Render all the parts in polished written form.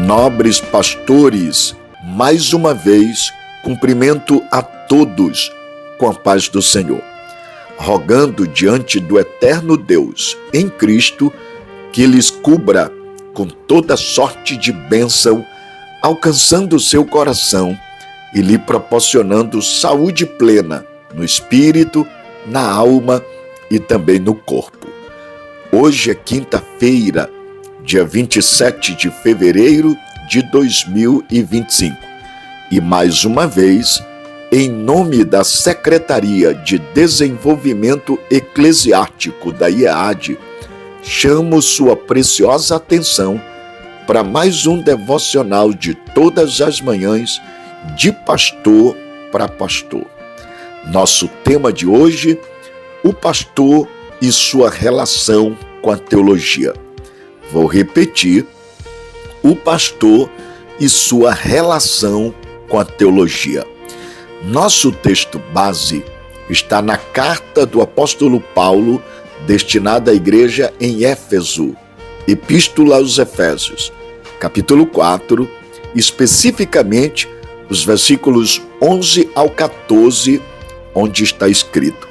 Nobres pastores, mais uma vez, cumprimento a todos com a paz do Senhor, rogando diante do eterno Deus, em Cristo, que lhes cubra com toda sorte de bênção, alcançando o seu coração e lhe proporcionando saúde plena no espírito, na alma e também no corpo. Hoje é quinta-feira, dia 27 de fevereiro de 2025. E mais uma vez, em nome da Secretaria de Desenvolvimento Eclesiástico da IEAD, chamo sua preciosa atenção para mais um devocional de todas as manhãs, de pastor para pastor. Nosso tema de hoje, o pastor e sua relação com a teologia. Vou repetir, o pastor e sua relação com a teologia. Nosso texto base está na carta do apóstolo Paulo, destinada à igreja em Éfeso, Epístola aos Efésios, capítulo 4, especificamente os versículos 11 ao 14, onde está escrito: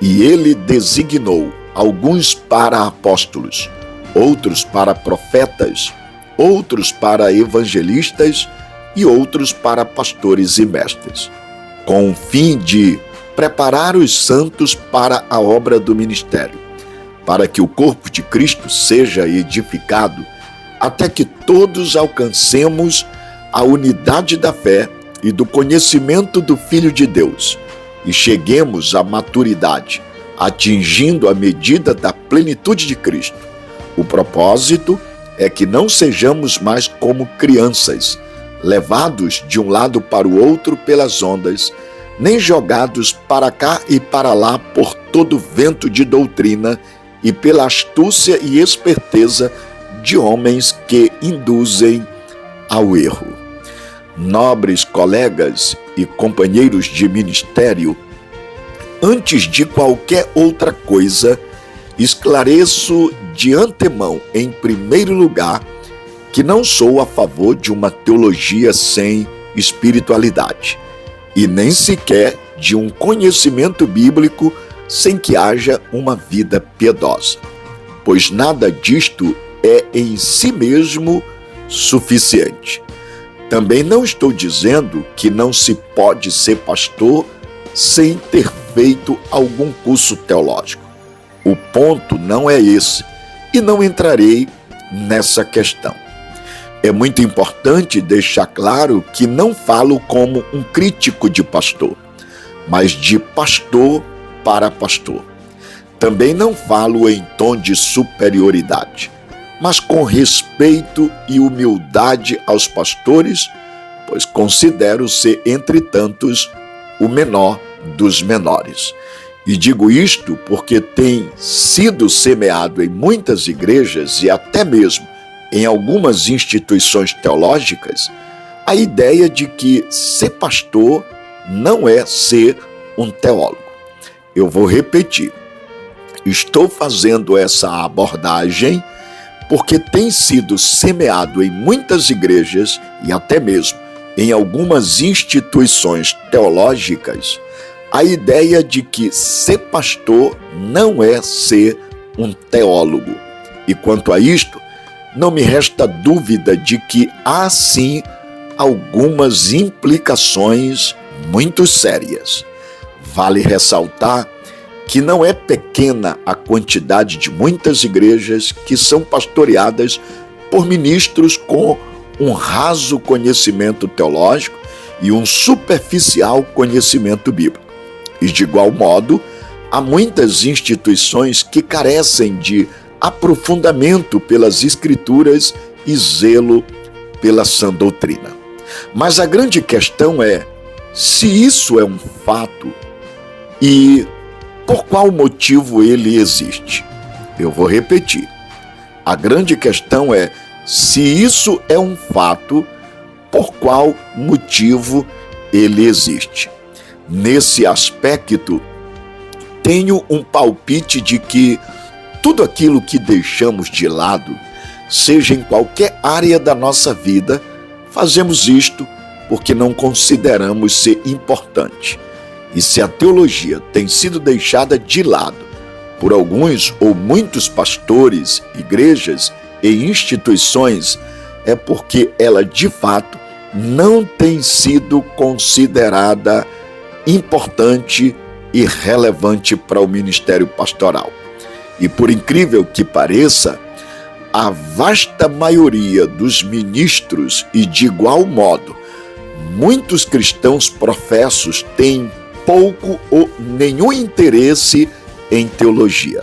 E ele designou alguns para apóstolos, outros para profetas, outros para evangelistas e outros para pastores e mestres, com o fim de preparar os santos para a obra do ministério, para que o corpo de Cristo seja edificado, até que todos alcancemos a unidade da fé e do conhecimento do Filho de Deus, e cheguemos à maturidade, atingindo a medida da plenitude de Cristo. O propósito é que não sejamos mais como crianças, levados de um lado para o outro pelas ondas, nem jogados para cá e para lá por todo vento de doutrina e pela astúcia e esperteza de homens que induzem ao erro. Nobres colegas e companheiros de ministério, antes de qualquer outra coisa, esclareço de antemão, em primeiro lugar, que não sou a favor de uma teologia sem espiritualidade, e nem sequer de um conhecimento bíblico sem que haja uma vida piedosa, pois nada disto é em si mesmo suficiente. Também não estou dizendo que não se pode ser pastor sem ter feito algum curso teológico. O ponto não é esse, e não entrarei nessa questão. É muito importante deixar claro que não falo como um crítico de pastor, mas de pastor para pastor. Também não falo em tom de superioridade, mas com respeito e humildade aos pastores, pois considero ser, entre tantos, o menor dos menores. E digo isto porque tem sido semeado em muitas igrejas e até mesmo em algumas instituições teológicas a ideia de que ser pastor não é ser um teólogo. Eu vou repetir. Estou fazendo essa abordagem porque tem sido semeado em muitas igrejas e até mesmo em algumas instituições teológicas a ideia de que ser pastor não é ser um teólogo. E quanto a isto, não me resta dúvida de que há sim algumas implicações muito sérias. Vale ressaltar que não é pequena a quantidade de muitas igrejas que são pastoreadas por ministros com um raso conhecimento teológico e um superficial conhecimento bíblico. E de igual modo, há muitas instituições que carecem de aprofundamento pelas Escrituras e zelo pela sã doutrina. Mas a grande questão é, se isso é um fato e por qual motivo ele existe? Eu vou repetir. A grande questão é, se isso é um fato, por qual motivo ele existe? Nesse aspecto, tenho um palpite de que tudo aquilo que deixamos de lado seja em qualquer área da nossa vida, fazemos isto porque não consideramos ser importante. E se a teologia tem sido deixada de lado por alguns ou muitos pastores, igrejas e instituições, é porque ela de fato não tem sido considerada importante e relevante para o ministério pastoral. E por incrível que pareça, a vasta maioria dos ministros e de igual modo, muitos cristãos professos têm pouco ou nenhum interesse em teologia.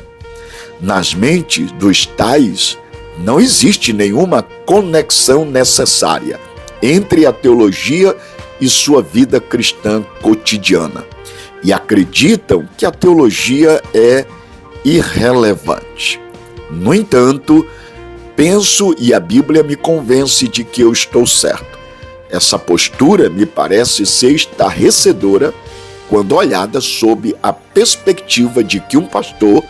Nas mentes dos tais, não existe nenhuma conexão necessária entre a teologia e sua vida cristã cotidiana. E acreditam que a teologia é irrelevante. No entanto, penso e a Bíblia me convence de que eu estou certo. Essa postura me parece ser estarrecedora quando olhada sob a perspectiva de que um pastor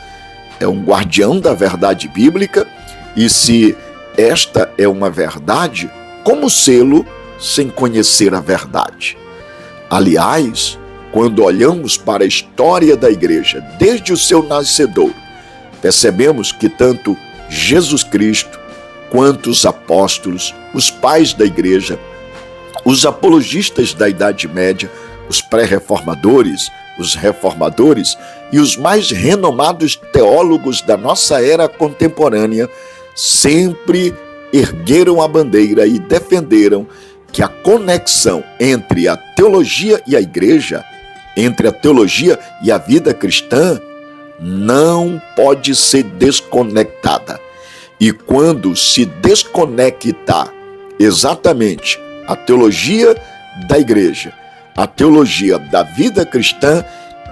é um guardião da verdade bíblica e, se esta é uma verdade, como sê-lo sem conhecer a verdade? Aliás, quando olhamos para a história da igreja desde o seu nascedouro, percebemos que tanto Jesus Cristo quanto os apóstolos, os pais da igreja, os apologistas da Idade Média, os pré-reformadores, os reformadores e os mais renomados teólogos da nossa era contemporânea sempre ergueram a bandeira e defenderam que a conexão entre a teologia e a igreja, entre a teologia e a vida cristã, não pode ser desconectada. E quando se desconectar exatamente a teologia da igreja, a teologia da vida cristã,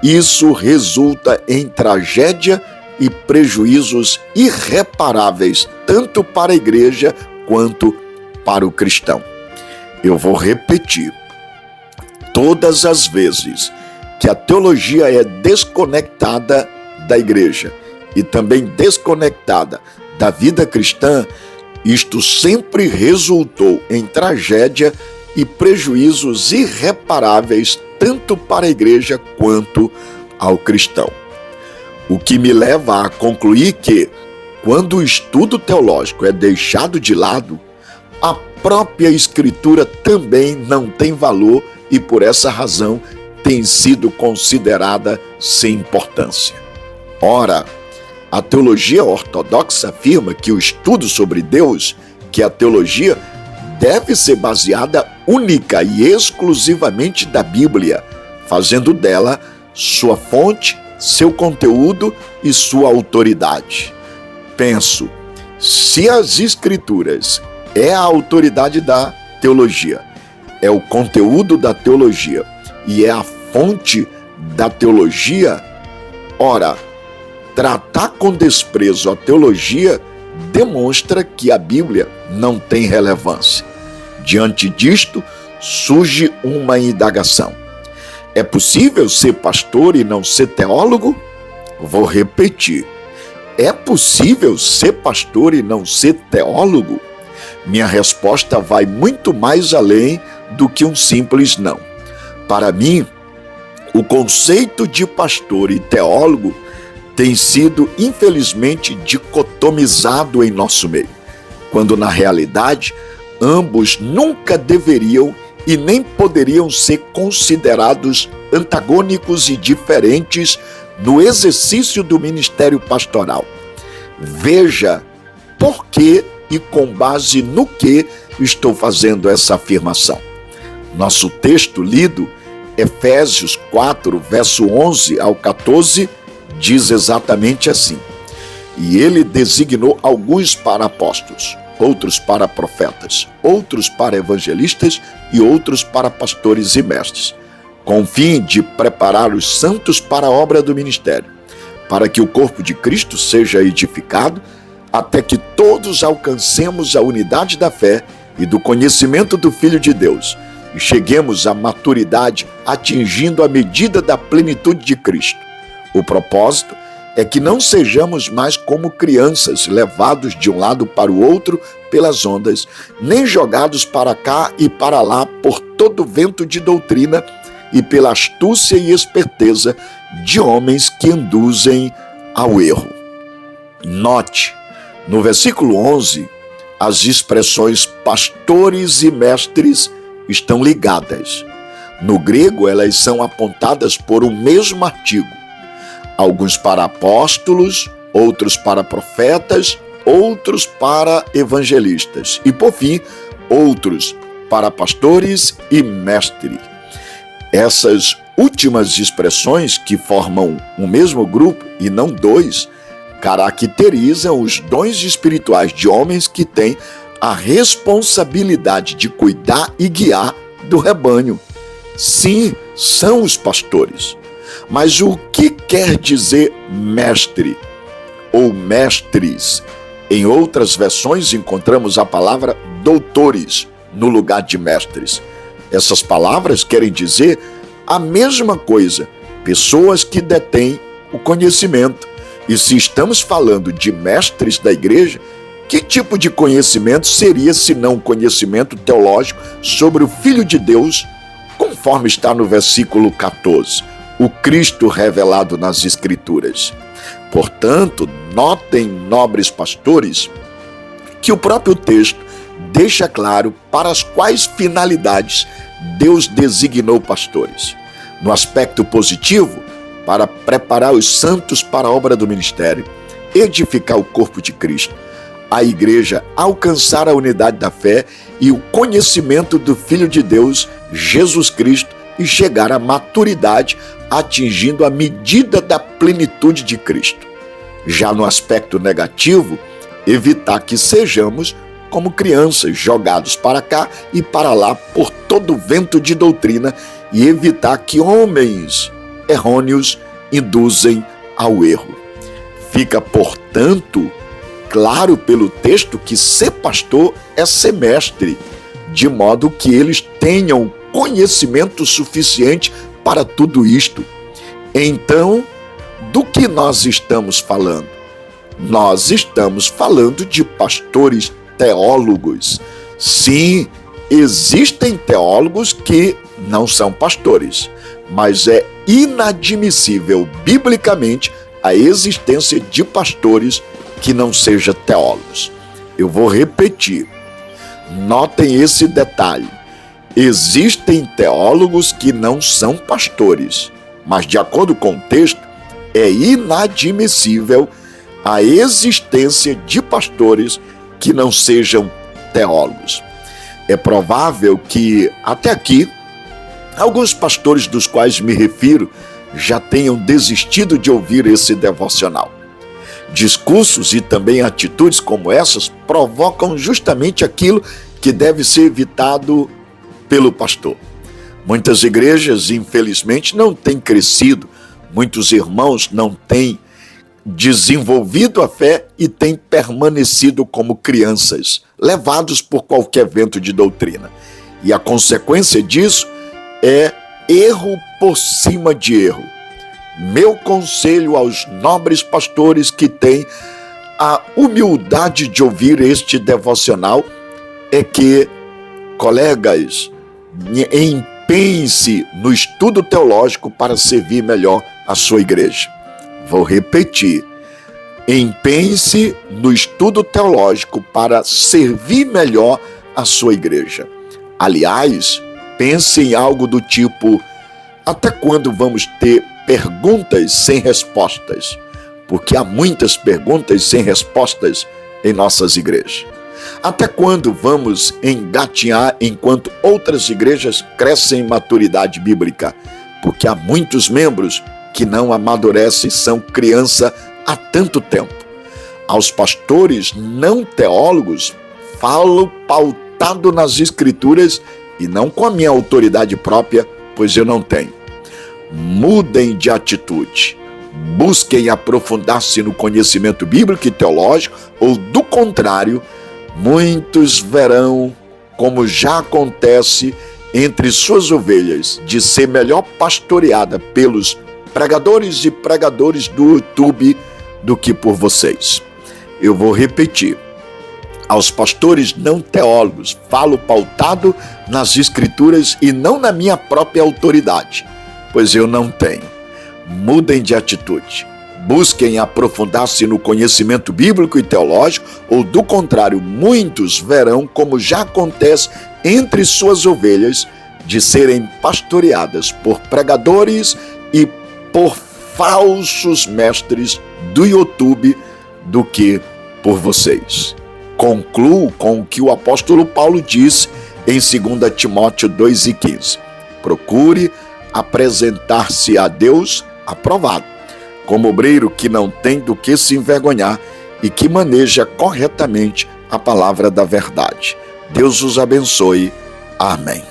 isso resulta em tragédia e prejuízos irreparáveis, tanto para a igreja quanto para o cristão. Eu vou repetir. Todas as vezes que a teologia é desconectada da igreja e também desconectada da vida cristã, isto sempre resultou em tragédia e prejuízos irreparáveis tanto para a igreja quanto ao cristão. O que me leva a concluir que, quando o estudo teológico é deixado de lado, a própria Escritura também não tem valor e, por essa razão, tem sido considerada sem importância. Ora, a teologia ortodoxa afirma que o estudo sobre Deus, que a teologia, deve ser baseada única e exclusivamente da Bíblia, fazendo dela sua fonte, seu conteúdo e sua autoridade. Penso, se as Escrituras é a autoridade da teologia, é o conteúdo da teologia e é a fonte da teologia, ora, tratar com desprezo a teologia demonstra que a Bíblia não tem relevância. Diante disto, surge uma indagação. É possível ser pastor e não ser teólogo? Vou repetir. É possível ser pastor e não ser teólogo? Minha resposta vai muito mais além do que um simples não. Para mim, o conceito de pastor e teólogo tem sido, infelizmente, dicotomizado em nosso meio, quando, na realidade, ambos nunca deveriam e nem poderiam ser considerados antagônicos e diferentes no exercício do ministério pastoral. Veja por que e com base no que estou fazendo essa afirmação. Nosso texto lido, Efésios 4, verso 11 ao 14, diz exatamente assim: E ele designou alguns para apóstolos, outros para profetas, outros para evangelistas e outros para pastores e mestres, com o fim de preparar os santos para a obra do ministério, para que o corpo de Cristo seja edificado, até que todos alcancemos a unidade da fé e do conhecimento do Filho de Deus, e cheguemos à maturidade, atingindo a medida da plenitude de Cristo. O propósito é que não sejamos mais como crianças, levados de um lado para o outro pelas ondas, nem jogados para cá e para lá por todo vento de doutrina e pela astúcia e esperteza de homens que induzem ao erro. Note, no versículo 11, as expressões pastores e mestres estão ligadas. No grego, elas são apontadas por um mesmo artigo. Alguns para apóstolos, outros para profetas, outros para evangelistas e, por fim, outros para pastores e mestres. Essas últimas expressões, que formam um mesmo grupo e não dois, caracterizam os dons espirituais de homens que têm a responsabilidade de cuidar e guiar do rebanho. Sim, são os pastores. Mas o que quer dizer mestre ou mestres? Em outras versões encontramos a palavra doutores no lugar de mestres. Essas palavras querem dizer a mesma coisa, pessoas que detêm o conhecimento. E se estamos falando de mestres da igreja, que tipo de conhecimento seria senão conhecimento teológico sobre o Filho de Deus, conforme está no versículo 14, o Cristo revelado nas Escrituras? Portanto, notem, nobres pastores, que o próprio texto deixa claro para as quais finalidades Deus designou pastores. No aspecto positivo, para preparar os santos para a obra do ministério, edificar o corpo de Cristo, a igreja alcançar a unidade da fé e o conhecimento do Filho de Deus, Jesus Cristo, e chegar à maturidade, atingindo a medida da plenitude de Cristo. Já no aspecto negativo, evitar que sejamos como crianças jogados para cá e para lá por todo vento de doutrina e evitar que homens errôneos induzem ao erro. Fica, portanto, claro pelo texto que ser pastor é ser mestre, de modo que eles tenham conhecimento suficiente para tudo isto. Então, do que nós estamos falando? Nós estamos falando de pastores teólogos. Sim, existem teólogos que não são pastores, mas é inadmissível biblicamente a existência de pastores que não sejam teólogos. Eu vou repetir. Notem esse detalhe. Existem teólogos que não são pastores, mas de acordo com o texto, é inadmissível a existência de pastores que não sejam teólogos. É provável que, até aqui, alguns pastores dos quais me refiro já tenham desistido de ouvir esse devocional. Discursos e também atitudes como essas provocam justamente aquilo que deve ser evitado pelo pastor. Muitas igrejas, infelizmente, não têm crescido, muitos irmãos não têm desenvolvido a fé e têm permanecido como crianças, levados por qualquer vento de doutrina. E a consequência disso é erro por cima de erro. Meu conselho aos nobres pastores que têm a humildade de ouvir este devocional é que, colegas, empenhem-se no estudo teológico para servir melhor a sua igreja. Vou repetir. Empenhe-se no estudo teológico para servir melhor a sua igreja. Aliás, pense em algo do tipo: até quando vamos ter perguntas sem respostas? Porque há muitas perguntas sem respostas em nossas igrejas. Até quando vamos engatinhar enquanto outras igrejas crescem em maturidade bíblica? Porque há muitos membros que não amadurecem e são criança há tanto tempo. Aos pastores não teólogos, falo pautado nas Escrituras e não com a minha autoridade própria, pois eu não tenho. Mudem de atitude. Busquem aprofundar-se no conhecimento bíblico e teológico, ou do contrário, muitos verão, como já acontece entre suas ovelhas, de ser melhor pastoreada pelos pregadores e pregadores do YouTube do que por vocês. Eu vou repetir. Aos pastores não teólogos, falo pautado nas Escrituras e não na minha própria autoridade, pois eu não tenho. Mudem de atitude. Busquem aprofundar-se no conhecimento bíblico e teológico, ou do contrário, muitos verão, como já acontece entre suas ovelhas, de serem pastoreadas por pregadores e por falsos mestres do YouTube do que por vocês. Concluo com o que o apóstolo Paulo disse em 2 Timóteo 2,15. Procure apresentar-se a Deus aprovado, como obreiro que não tem do que se envergonhar e que maneja corretamente a palavra da verdade. Deus os abençoe. Amém.